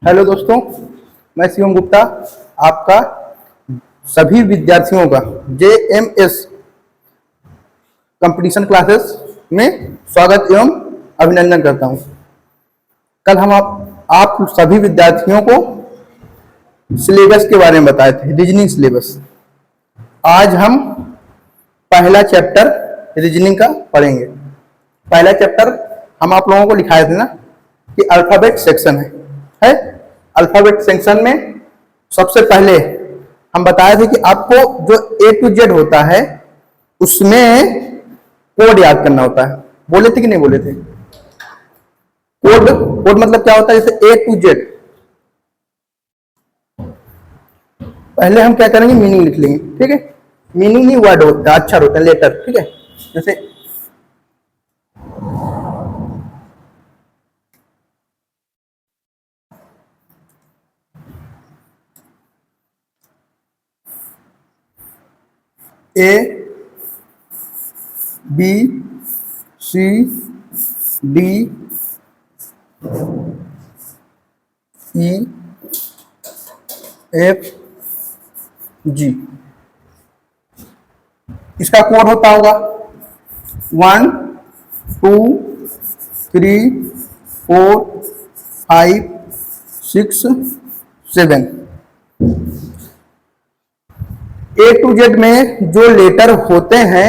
Hello दोस्तों, मैं शिवम गुप्ता आपका सभी विद्यार्थियों का JMS कंपटीशन क्लासेस में स्वागत एवं अभिनंदन करता हूं। कल हम आप सभी विद्यार्थियों को सिलेबस के बारे में बताए थे, रीजनिंग सिलेबस। आज हम पहला चैप्टर रीजनिंग का पढ़ेंगे। पहला चैप्टर हम आप लोगों को लिखाए थे ना कि अल्फाबेट सेक्शन है। अल्फाबेट सेक्शन में सबसे पहले हम बताए थे कि आपको जो A to Z होता है उसमें कोड याद करना होता है। बोले थे कि नहीं बोले थे? कोड मतलब क्या होता है? जैसे A to Z। पहले हम क्या करेंगे, मीनिंग लिख लेंगे। ठीक है, मीनिंग नहीं वर्ड होता है, अक्षर होता है, लेटर। ठीक है, जैसे A B C D E F G, इसका कोड होता होगा 1 2 3 4 5 6 7। A to Z में जो लेटर होते हैं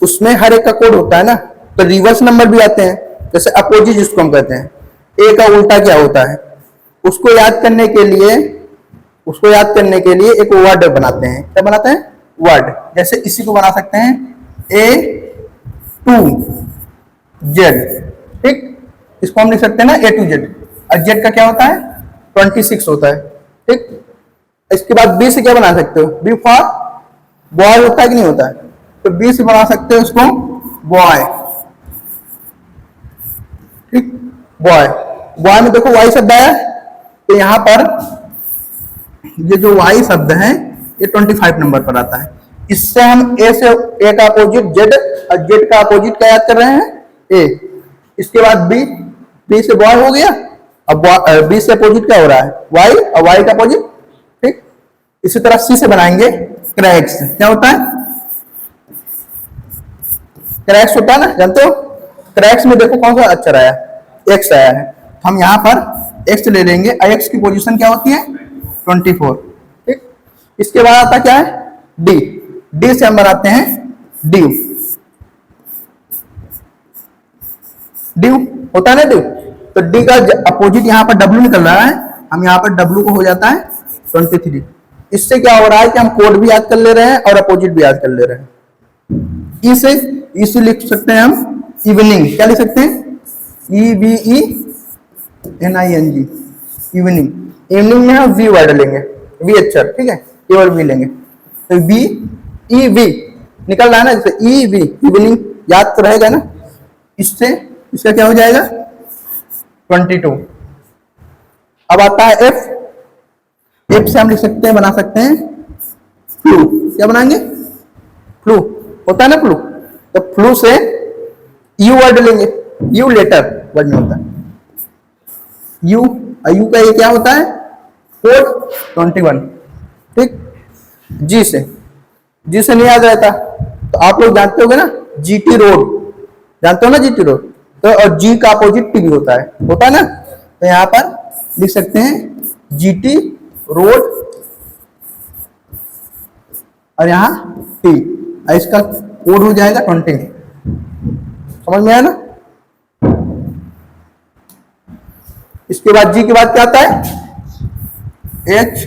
उसमें हर एक का कोड होता है ना, तो रिवर्स नंबर भी आते हैं। जैसे अपोजिट जिसको हम कहते हैं, ए का उल्टा क्या होता है, उसको याद करने के लिए एक वर्ड बनाते हैं। क्या बनाते हैं? वर्ड। जैसे इसी को बना सकते हैं A to Z। ठीक, इसको हम लिख सकते हैं ना A to Z। और Z का क्या होता है? 26 होता है। ठीक, इसके बाद B से क्या बना सकते हो? B फॉर बॉय होता है कि नहीं होता है? तो B से बना सकते हो इसको बॉय। ठीक, बॉय। बॉय में देखो Y शब्द है, तो यहां पर ये जो Y शब्द है ये 25 नंबर पर आता है। इससे हम A का अपोजिट Z और Z का अपोजिट क्या याद कर रहे हैं? A। इसके बाद B से बॉय हो गया। अब B से अपोजिट क्या हो रहा है? Y, और Y का अपोजिट। ठीक, इसी तरह C से बनाएंगे क्रैक्स। क्या होता है? क्रैक्स होता है ना, जानते हो? क्रैक्स में देखो कौन सा अक्षर आया? X आया है। हम यहां पर X ले लेंगे। X की पोजीशन क्या होती है? 24। ठीक, इसके बाद आता क्या है? D से हम बनाते हैं ड्यू। ड्यू होता है ना, ड्यू। तो D का अपोजिट यहां पर W निकल रहा है, हम यहां पर W को हो जाता है 23। इससे क्या हो रहा है कि हम कोड भी याद कर ले रहे हैं और अपोजिट भी याद कर ले रहे हैं। इसे लिख सकते हैं हम इवनिंग। क्या लिख सकते हैं? EVENING, evening. इवनिंग में हम वी वर्ड लेंगे, वी अक्षर। ठीक है, केवल वी लेंगे। तो वी निकल रहा है ना, जैसे EV इवनिंग, याद तो रहेगा ना। इससे इसका क्या हो जाएगा? 22। अब आता है F से हम लिख सकते हैं, बना सकते हैं फ्लू। क्या बनाएंगे? फ्लू होता है ना, फ्लू। तो फ्लू से यू वर्ड लेंगे। यू लेटर वर्ड में होता है यू, और यू का ये क्या होता है? कोड 21। ठीक, जी से नहीं याद रहता, तो आप लोग जानते होंगे ना GT रोड, जानते हो ना GT रोड। तो और G का अपोजिट T भी होता है ना। तो यहां पर लिख सकते हैं GT रोड और यहां T, और इसका कोड हो जाएगा 20। समझ में आया ना? इसके बाद G के बाद क्या आता है? HIJKLM।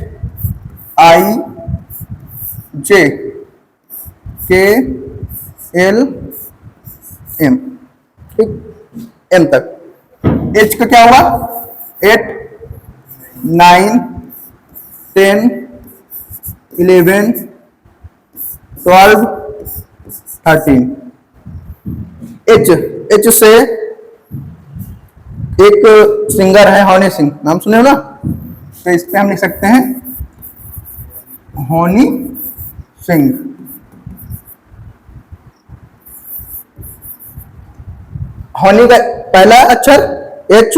ठीक, M तक। H का क्या होगा? 8 9 10 11 12 13। H से एक सिंगर है हनी सिंह, नाम सुने हो ना? तो इस पे हम लिख सकते हैं हनी सिंह। हनी का पहला अक्षर H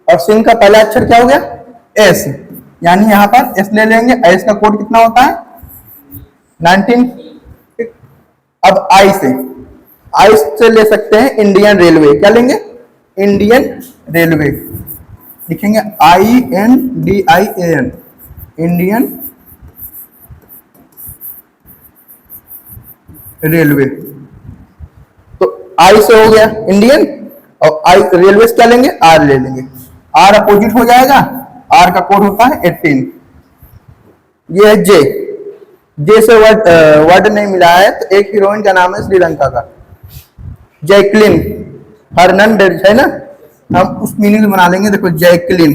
और सिंह का पहला अक्षर क्या हो गया? एस, यानी यहाँ पर एस ले लेंगे। एस का कोड कितना होता है? 19। अब आई से ले सकते हैं इंडियन रेलवे। क्या लेंगे? इंडियन रेलवे लिखेंगे, INDIAN, इंडियन रेलवे। तो आई से हो गया इंडियन, और आई रेलवे से क्या लेंगे? आर ले लेंगे। आर अपोजिट हो जाएगा, आर का कोड होता है 18। ये है जे। जे से वर्ड नहीं मिला है, तो एक हीरोइन का नाम है श्रीलंका का, जैकलिन हर्नांडेज है ना, हम उस मीनिंग में बना लेंगे। देखो जैकलिन,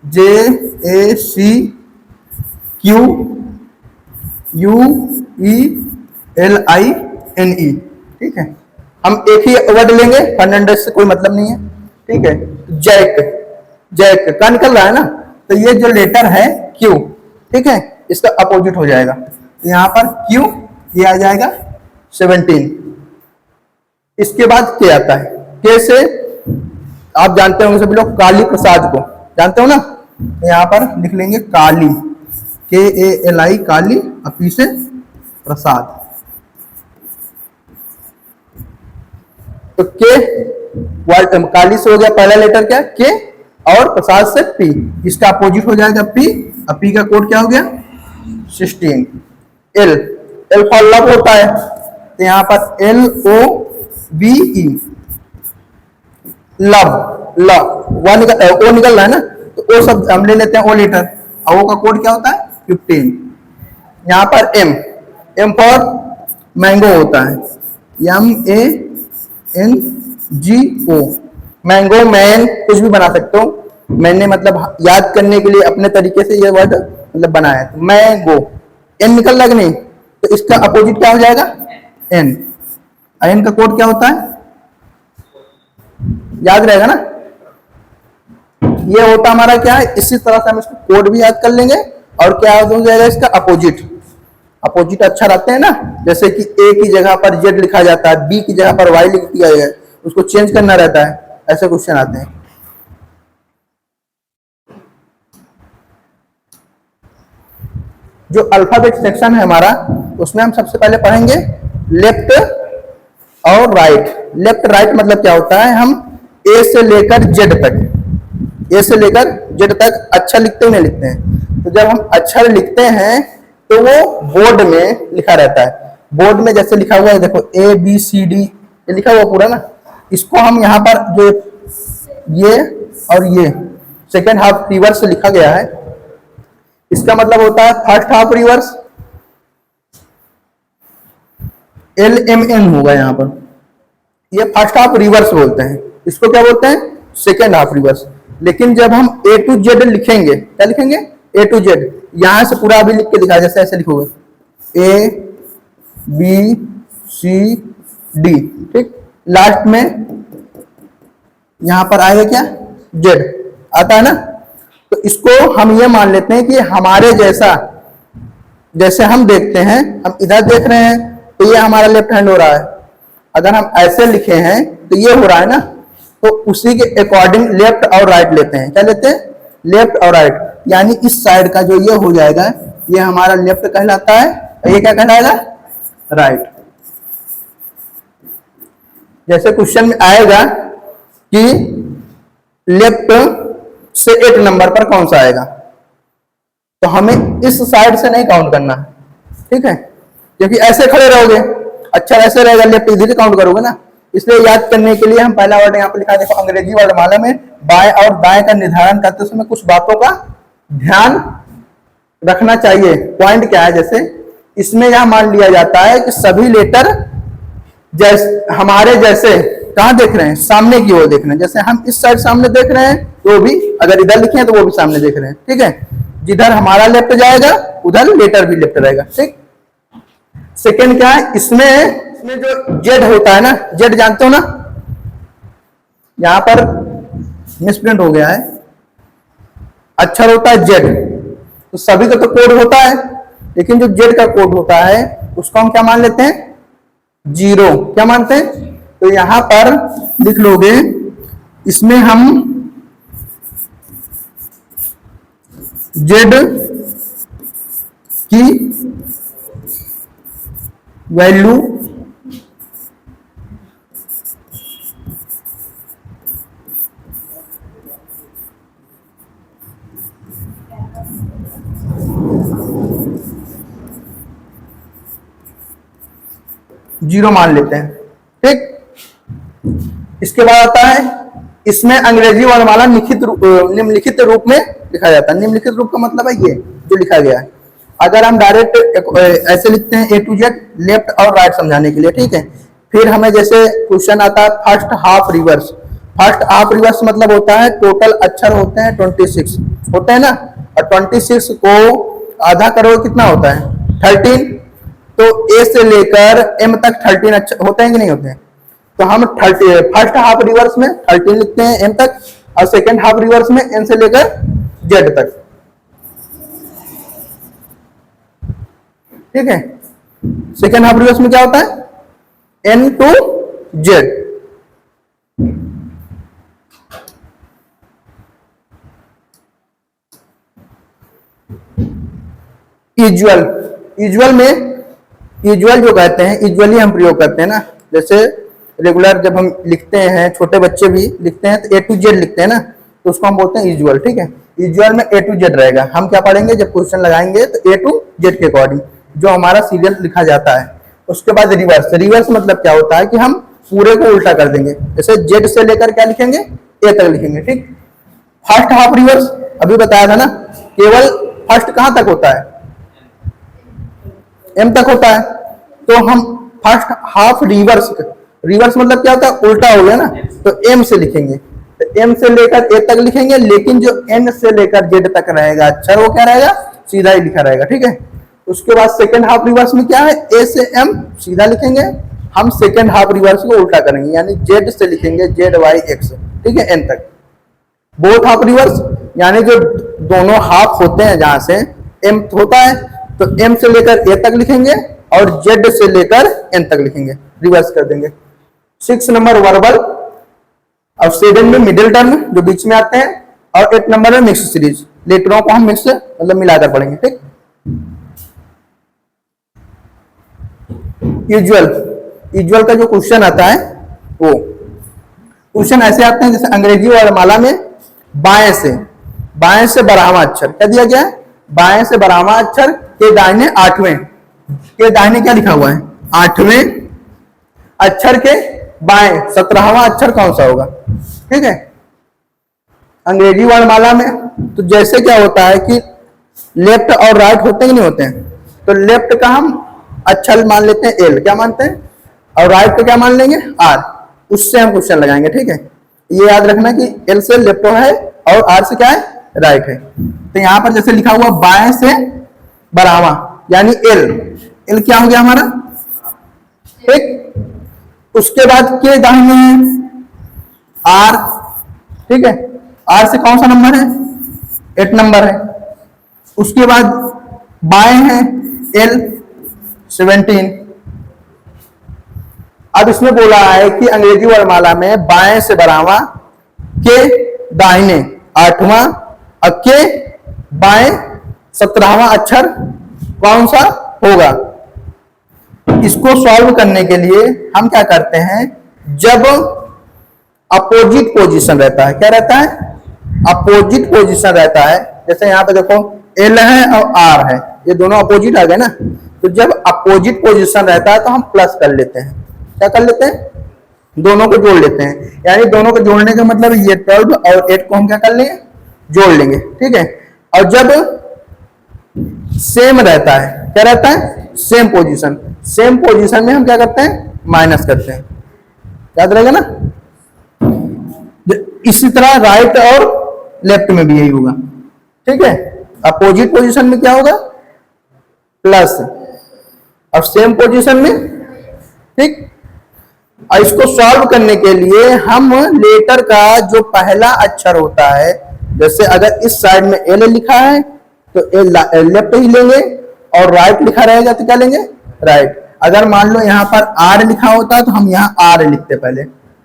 JACQUELINE, ठीक है। हम एक ही वर्ड लेंगे, फर्नांडिस से कोई मतलब नहीं है, ठीक है। जैक का निकल रहा है ना, तो ये जो लेटर है क्यू, ठीक है, इसका अपोजिट हो जाएगा। तो यहाँ पर क्यू, ये आ जाएगा 17। इसके बाद के आता है, के से आप जानते होंगे सभी लोग, काली प्रसाद को जानते हो ना, तो यहाँ पर लिख लेंगे काली, KALI काली, और पी से प्रसाद। तो के काली से हो गया पहला लेटर क्या? के, और प्रसाद से पी, इसका अपोजिट हो जाएगा पी, और पी का कोड क्या हो गया? 16। एल फॉर लव होता है, तो यहाँ पर LOVE, लव, ओ निकल रहा है ना, तो ओ शब्द हम ले लेते हैं, ओ लेटर, और ओ का कोड क्या होता है? 15। यहाँ पर एम फॉर मैंगो होता है, MANGO, मैंगो, मैन, कुछ भी बना सकते हो। मैंने मतलब याद करने के लिए अपने तरीके से ये वर्ड मतलब बनाया है। मैंगो, एन निकल लग नहीं, तो इसका अपोजिट क्या हो जाएगा? एन। एन का कोड क्या होता है? याद रहेगा ना, ये होता हमारा क्या है? इसी तरह से हम इसको कोड भी याद कर लेंगे, और क्या हो जाएगा इसका? अपोजिट अच्छा रहते हैं ना, जैसे कि ए की जगह पर जेड लिखा जाता है, बी की जगह पर वाई लिख दिया जाए, उसको चेंज करना रहता है, ऐसे क्वेश्चन आते हैं। जो अल्फाबेट सेक्शन है हमारा, उसमें हम सबसे पहले पढ़ेंगे लेफ्ट और राइट। लेफ्ट राइट मतलब क्या होता है? हम ए से लेकर जेड तक अक्षर लिखते नहीं लिखते हैं। तो जब हम अक्षर लिखते हैं तो वो बोर्ड में लिखा रहता है। बोर्ड में जैसे लिखा हुआ है, देखो ABCD, ये लिखा हुआ पूरा ना, इसको हम यहाँ पर जो ये और ये सेकेंड हाफ रिवर्स से लिखा गया है, इसका मतलब होता है फर्स्ट हाफ रिवर्स, LMN होगा यहाँ पर, ये फर्स्ट हाफ रिवर्स बोलते हैं। इसको क्या बोलते हैं? Second half reverse. लेकिन जब हम A to Z लिखेंगे, क्या लिखेंगे? A to Z, यहां से पूरा अभी लिख के दिखा, जैसे ऐसे लिखोगे ABCD, ठीक, लास्ट में यहां पर आएगा क्या? Z आता है ना। तो इसको हम ये मान लेते हैं कि हमारे जैसा, जैसे हम देखते हैं, हम इधर देख रहे हैं तो ये हमारा लेफ्ट हैंड हो रहा है, अगर हम ऐसे लिखे हैं तो ये हो रहा है ना, तो उसी के अकॉर्डिंग लेफ्ट और राइट लेते हैं। क्या लेते हैं? लेफ्ट और राइट, यानी इस साइड का जो ये हो जाएगा, ये हमारा लेफ्ट कहलाता है, और ये क्या कहलाएगा? राइट। जैसे क्वेश्चन में आएगा कि लेफ्ट से 8 नंबर पर कौन सा आएगा, तो हमें इस साइड से नहीं काउंट करना है, ठीक है, क्योंकि ऐसे खड़े रहोगे, अच्छा ऐसे रहेगा, लेफ्ट इधर काउंट करोगे ना। इसलिए याद करने के लिए हम पहला वर्ड यहाँ पर लिखा है, देखो अंग्रेजी वर्णमाला में बाएं और दाएं का निर्धारण करते समय कुछ बातों का ध्यान रखना चाहिए। पॉइंट क्या है? जैसे इसमें यह मान लिया जाता है कि सभी लेटर जैसे हमारे जैसे कहाँ देख रहे हैं? सामने की ओर देख रहे हैं। जैसे हम इस साइड सामने देख रहे हैं, तो भी अगर इधर लिखे हैं तो वो भी सामने देख रहे हैं, ठीक है। जिधर हमारा लेफ्ट जाएगा उधर लेटर भी लेफ्ट रहेगा, ठीक। सेकेंड क्या है? इसमें जो जेड होता है ना, जेड जानते हो ना, यहां पर मिसप्रिंट हो गया है, अक्षर होता है जेड, तो सभी का तो कोड होता है, लेकिन जो जेड का कोड होता है उसको हम क्या मान लेते हैं? 0। क्या मानते हैं? तो यहां पर लिख लोगे, इसमें हम जेड की वैल्यू जीरो मान लेते हैं। ठीक, इसके बाद आता है इसमें अंग्रेजी वर्णमाला निम्नलिखित रूप में लिखा जाता है। निम्नलिखित रूप का मतलब है ये जो लिखा गया है। अगर हम डायरेक्ट ऐसे लिखते हैं ए टू जेड लेफ्ट और राइट समझाने के लिए, ठीक है। फिर हमें जैसे क्वेश्चन आता है first half reverse. First half reverse मतलब होता है टोटल अक्षर होते हैं 26 होते हैं ना, और 26 को आधा करोगे कितना होता है 13। तो ए से लेकर एम तक 13 अक्षर होते हैं कि नहीं होते हैं। तो हम फर्स्ट हाफ रिवर्स में 13 लिखते हैं एम तक, और सेकेंड हाफ रिवर्स में एन से लेकर जेड तक। ठीक है, सेकेंड हाफ रिवर्स में क्या होता है N to Z. Usual, usual में यूजुअल जो कहते हैं यूजुअली हम प्रयोग करते हैं ना, जैसे रेगुलर जब हम लिखते हैं, छोटे बच्चे भी लिखते हैं तो ए टू जेड लिखते हैं ना, तो उसको हम बोलते हैं यूजुअल। ठीक है, यूजुअल में ए टू जेड रहेगा। हम क्या पढ़ेंगे जब क्वेश्चन लगाएंगे तो ए टू जेड के अकॉर्डिंग जो हमारा सीरियल लिखा जाता है। उसके बाद रिवर्स, रिवर्स मतलब क्या होता है कि हम पूरे को उल्टा कर देंगे। जैसे जेड से लेकर क्या लिखेंगे ए तक लिखेंगे। ठीक, फर्स्ट हाफ रिवर्स अभी बताया था ना, केवल फर्स्ट कहां तक होता है एम तक होता है। तो हम फर्स्ट हाफ रिवर्स, रिवर्स मतलब क्या होता है उल्टा हो गया ना, तो एम से लिखेंगे, तो एम से लेकर ए तक लिखेंगे, लेकिन जो एन से लेकर जेड तक रहेगा अक्षर वो क्या रहेगा सीधा ही लिखा रहेगा। ठीक है, उसके बाद सेकेंड हाफ रिवर्स में क्या है ए से एम सीधा लिखेंगे, हम सेकेंड हाफ रिवर्स को उल्टा करेंगे, यानी जेड से लिखेंगे जेड वाई एक्स। ठीक है, एन तक। बोथ हाफ रिवर्स यानी जो दोनों हाफ होते हैं जहां से एम होता है, तो एम से लेकर ए तक लिखेंगे और जेड से लेकर एन तक लिखेंगे, रिवर्स कर देंगे। 6 नंबर वर्बल, अब 7 में मिडिल टर्म जो बीच में आते हैं, और 8 नंबर में मिक्स सीरीज। लेटरों को हम मिक्स मतलब मिलाकर पढ़ेंगे। ठीक, यूजुअल, यूजुअल का जो क्वेश्चन आता है वो क्वेश्चन ऐसे आते हैं जैसे अंग्रेजी वर्णमाला में बाएं से 12वां अक्षर क्या दिया गया है, बाएं से 12वां अक्षर के दाहिने 8वें के दाहिने क्या लिखा हुआ है 8वें अक्षर के बाएं 17वां अक्षर कौन सा होगा। ठीक है, अंग्रेजी वर्णमाला में तो जैसे क्या होता है कि लेफ्ट और राइट होते हैं कि नहीं होते हैं, तो लेफ्ट का हम अक्षर मान लेते हैं एल, क्या मानते हैं, और राइट का क्या मान लेंगे आर, उससे हम क्वेश्चन लगाएंगे। ठीक है, ये याद रखना कि एल से लेफ्ट है और आर से क्या है राइट है। तो यहां पर जैसे लिखा हुआ बाएं से 12वां यानी एल, एल क्या हो गया हमारा। ठीक, उसके बाद के दाहिने आर। ठीक है, आर से कौन सा नंबर है 8 नंबर है। उसके बाद बाएं है एल 17। अब इसमें बोला है कि अंग्रेजी वर्णमाला में बाएं से 12वां के दाहिने 8वां और के बाएं 17वां अक्षर कौन सा होगा। इसको सॉल्व करने के लिए हम क्या करते हैं, जब अपोजिट पोजीशन रहता है, क्या रहता है अपोजिट पोजीशन रहता है, जैसे यहां पे देखो एल है और आर है, ये दोनों अपोजिट आ गए ना, तो जब अपोजिट पोजीशन रहता है तो हम प्लस कर लेते हैं, क्या कर लेते हैं दोनों को जोड़ लेते हैं। यानी दोनों को जोड़ने का मतलब ये 12 और 8 को हम क्या कर लेंगे जोड़ लेंगे। ठीक है, और जब सेम रहता है, क्या रहता है सेम पोजीशन, सेम पोजीशन में हम क्या करते हैं माइनस करते हैं, याद रहेगा ना। इसी तरह राइट और लेफ्ट में भी यही होगा। ठीक है, अपोजिट पोजीशन में क्या होगा प्लस, और सेम पोजीशन में। ठीक, और इसको सॉल्व करने के लिए हम लेटर का जो पहला अक्षर होता है, जैसे अगर इस साइड में एल लिखा है तो एल लेफ्ट ही लेंगे, और राइट लिखा रहेगा तो क्या लेंगे राइट। अगर मान लो यहाँ पर आर लिखा होता है तो हम यहाँ आर लिखते पहले,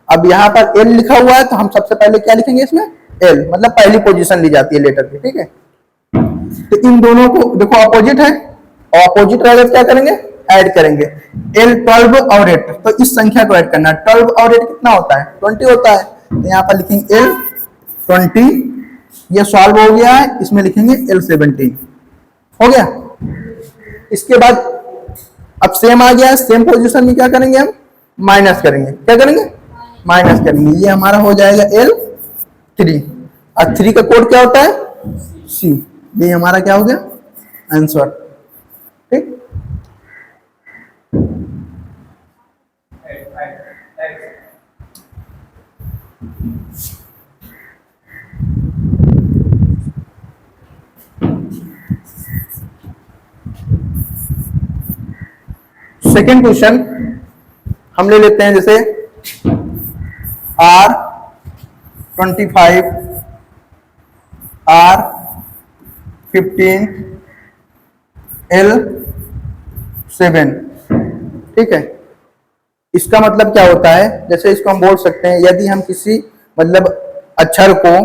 अब यहाँ पर एल लिखा हुआ है तो हम सबसे पहले क्या लिखेंगे इसमें एल, मतलब पहली पोजीशन ली जाती है लेटर की। ठीक है, तो इन दोनों को देखो अपोजिट है, और अपोजिट रहेगा तो क्या करेंगे, ऐड करेंगे। L 12 और 8, तो इस संख्या को ऐड करना है। 12 और 8 कितना होता है, 20 होता है। तो यहाँ पर लिखेंगे L 20, ये सॉल्व हो गया है, इसमें लिखेंगे L 17, हो गया। इसके बाद अब सेम आ गया, सेम पोजीशन में क्या करेंगे हम, माइनस करेंगे। क्या करेंगे, माइनस करेंगे। ये हमारा हो जाएगा L 3, और 3 का कोड क्या होता है, C। ये हमारा क्या हो गया, आंसर। ठीक, सेकेंड क्वेश्चन हम ले लेते हैं, जैसे R 25, R 15, L 7। ठीक है, इसका मतलब क्या होता है, जैसे इसको हम बोल सकते हैं, यदि हम किसी मतलब अक्षर को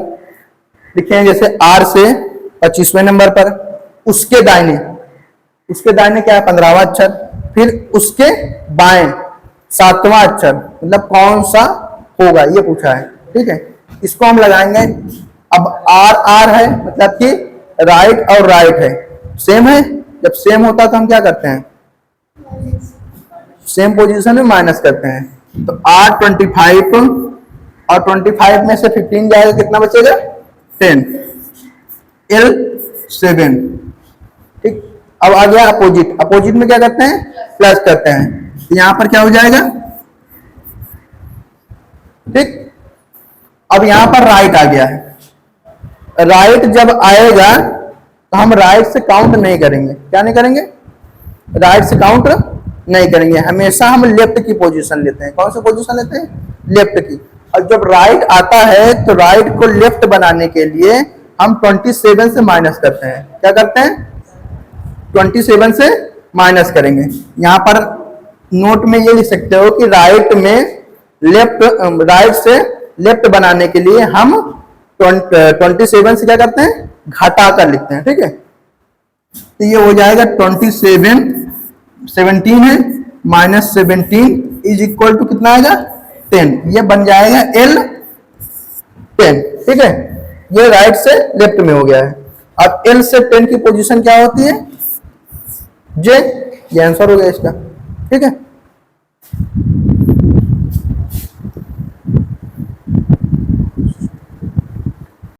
लिखें, जैसे R से 25वें नंबर पर, उसके दाहिने क्या है, 15वां अक्षर, फिर उसके बाएं 7वां अक्षर, मतलब कौन सा होगा ये पूछा है। ठीक है, इसको हम लगाएंगे। अब R है, मतलब कि राइट और राइट है, सेम है। जब सेम होता है तो हम क्या करते हैं, सेम पोजीशन में माइनस करते हैं। तो R 25, और 25 में से 15 जाएगा, कितना बचेगा, 10, L 7। ठीक, अब आ गया अपोजिट। अपोजिट में क्या करते हैं, प्लस करते हैं। तो यहां पर क्या हो जाएगा, ठीक। अब यहां पर राइट आ गया है, राइट जब आएगा तो हम राइट से काउंट नहीं करेंगे। क्या नहीं करेंगे, राइट से काउंट नहीं करेंगे, हमेशा हम लेफ्ट की पोजीशन लेते हैं। कौन सी पोजीशन लेते हैं, लेफ्ट की। और जब राइट आता है तो राइट को लेफ्ट बनाने के लिए हम 27 से माइनस करते हैं। क्या करते हैं, 27 से माइनस करेंगे। यहां पर नोट में ये लिख सकते हो कि राइट से लेफ्ट बनाने के लिए हम 27 से क्या करते हैं, घटा कर लिखते हैं। ठीक है, तो ये हो जाएगा 17 है, माइनस 17 इज इक्वल टू कितना आएगा, 10। ये बन जाएगा L 10। ठीक है, ये राइट से लेफ्ट में हो गया है। अब L से 10 की पोजीशन क्या होती है, J। ये आंसर हो गया इसका। ठीक है।